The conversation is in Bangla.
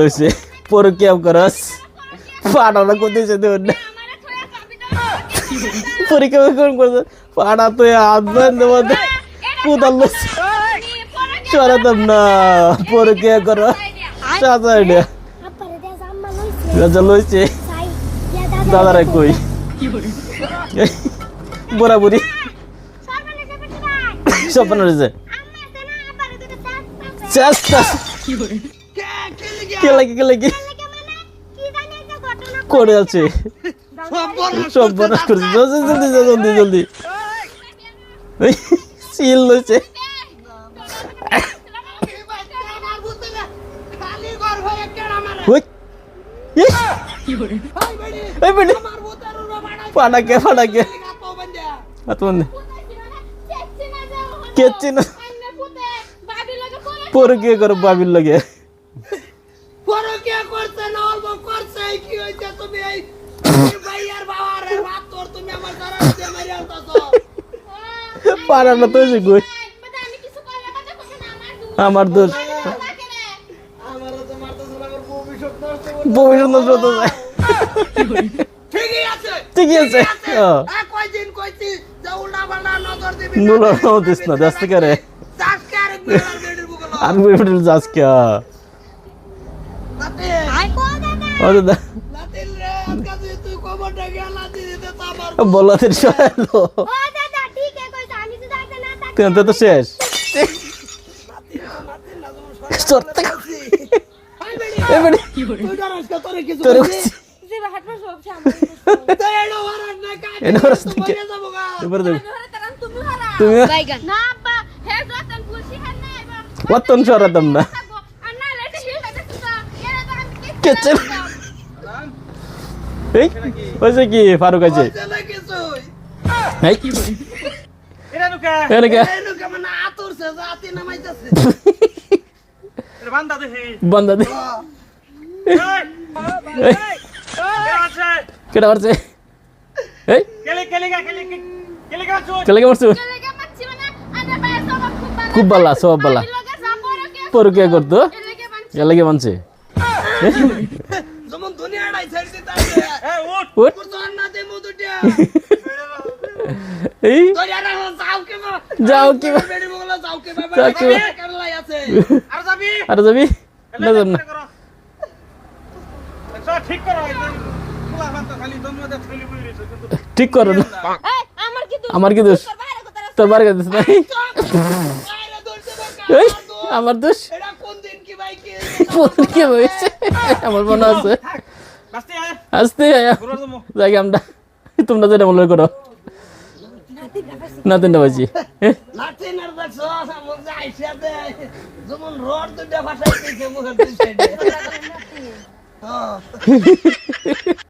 লইছে পরকিয়া করস পাড়াটা কোথায় দেন পরীক্ষা কোন করছে পাড়া তো আদন দেব কোদাল লইছে চড়াতাম না পরকিয়া করো সাজা আইডিয়া রাজা লইছে দাদারা কই বরাবরি স্বপ্ন রয়েছে কে লাগে করে আছে সব বনাস করছে জলদি সিল লইছে ফাটাকে কেচি না পরকিয়া করো বাবির লাগে পরকিয়া করতে না অল্প করছে কি হইছে তুমি এই ভাইয়ার বাবার রাত তোর তুমি আমার দ্বারা দিয়ে মারি আনতাছো পারা না তো যে কই আমার দোষ আমারও তো মারতেছ না আমার ভবিষ্যৎ নষ্ট হতে যায় ঠিকই আছে হ্যাঁ কয়দিন কইছি যে উল্টা পাল্টা নজর দিবি নুলা দিস না দস্ত করে আজকে আরেক বেড়ার বেড়ির বুকলা আর বেড়ে যাস কে লাতে ও দাদা লাতিল রে আজকে তুই খবরটা গেলা দিতে তো আমার বলাতে চলো ও দাদা ঠিক আছে কইছ আমি তো যাইতে না থাকি কেন তো শেষ লাতিল না তুমি সত্যি হাই বেড়ি এ বেড়ে তুই ডরাস কা তোরে কিছু তোর বলছি যে হাটনা সব সামনে তো এনো হারাস না কাজ এনো হারাস না মরে যাবো গা এবারে দেখ ধরে তারান তুমি হারা তুমি বাইগান না আব্বা হে যতন খুশি হন না এবার অতন সরাতাম না আর না লেটে হিল হইতে তো এরা তো আমি কেচে এই ওইছে কি ফারুক আছে চলে কিছুই এই এটা নুকা এনে কে এনো কেমন আতুরছে জাতি নামাইতাছে এটা বান্দা দেখি বন্ধ দে এই কে আছে কেডা করছে এই কেলে কাছো চলে কে মারছো লেগে মারছি মানে আরে ভাই সব খুব ভালো সব ভালো লগে যা পরকে পরকিয়া করতো লেগে বানছি এলাকে মানছে যেমন দুনিয়াটাই ছেড়ে দিতে আছে এই উঠ উঠ তোর না দে মুদুটিয়া এই তোরা না যাও কে যাও কি বেড়ি বগলা যাও কে বাবা যাও কে? কেলাই আছে আর যাবি আর যাবি না যাব না সব ঠিক করো খোলা বান্দা খালি দমে ছেলে বই রইছে কিন্তু ঠিক করো না এই আমার কি দোষ আমার কি দোষ তোর বাইরে কথা তোর বার কাছে নাই আরে দৌড়তে এই বাকা আমার দোষ এটা কোন দিন কি ভাই কি কি হয়েছে আমার মনে আছে বাস্তি আয় আসতে আয়া ঘুরে দমু জায়গা আমরা তোমরা যেটা মনে করো না তিনটা বাজি লাঠিন আর দেখছো মন যাইছে দে যেমন রড দুটা ভাষায় দিছে মুখের দুই সাইডে হ্যাঁ